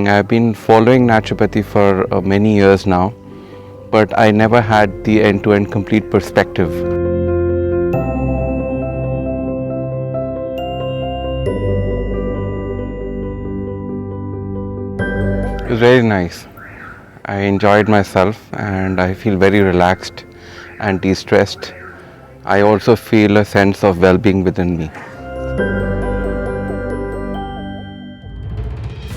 I've been following naturopathy for many years now, but I never had the end-to-end complete perspective. It was very nice. I enjoyed myself and I feel very relaxed and de-stressed. I also feel a sense of well-being within me.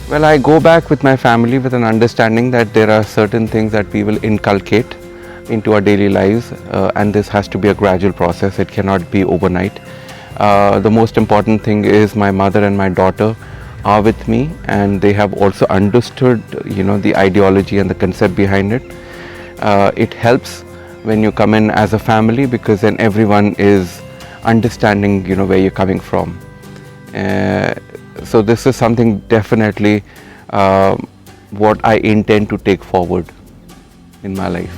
Well, I go back with my family with an understanding that there are certain things that we will inculcate into our daily lives, and this has to be a gradual process. It cannot be overnight. The most important thing is my mother and my daughter are with me, and they have also understood, the ideology and the concept behind it. It helps when you come in as a family, because then everyone is understanding, where you're coming from. So this is something definitely what I intend to take forward in my life.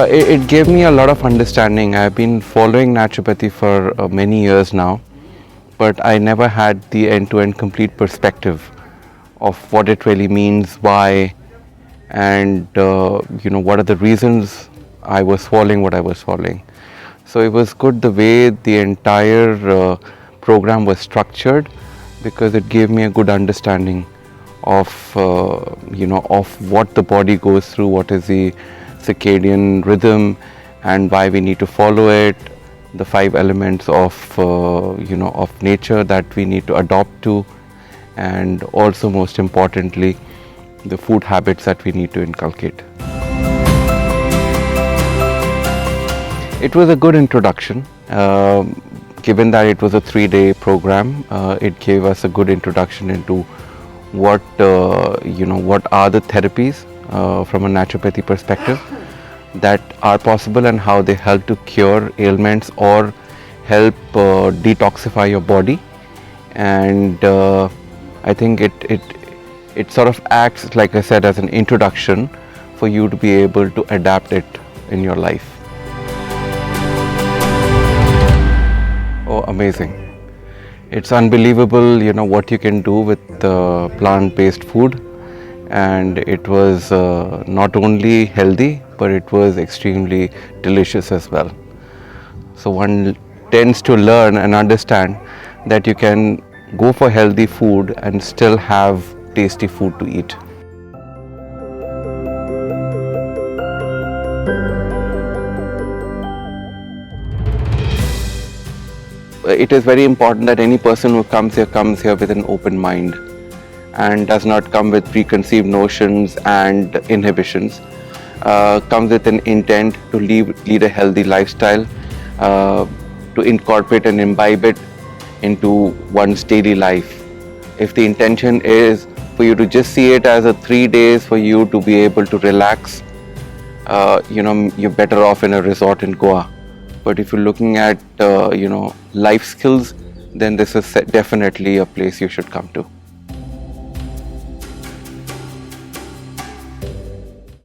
It gave me a lot of understanding. I've been following naturopathy for many years now, but I never had the end-to-end complete perspective of what it really means, why, and what are the reasons I was following what I was following. So it was good the way the entire program was structured, because it gave me a good understanding of of what the body goes through, what is the circadian rhythm, and why we need to follow it, the 5 elements of of nature that we need to adopt to, and also most importantly the food habits that we need to inculcate. It was a good introduction. Given that it was a 3-day program, it gave us a good introduction into what what are the therapies from a naturopathy perspective that are possible, and how they help to cure ailments or help detoxify your body. And I think it sort of acts, like I said, as an introduction for you to be able to adapt it in your life. Oh, amazing. It's unbelievable, what you can do with plant-based food. And it was not only healthy, but it was extremely delicious as well. So one tends to learn and understand that you can go for healthy food and still have tasty food to eat. It is very important that any person who comes here with an open mind and does not come with preconceived notions and inhibitions. Comes with an intent to lead a healthy lifestyle, to incorporate and imbibe it into one's daily life. If the intention is for you to just see it as a 3 days for you to be able to relax, you're better off in a resort in Goa. But if you're looking at life skills, then this is definitely a place you should come to.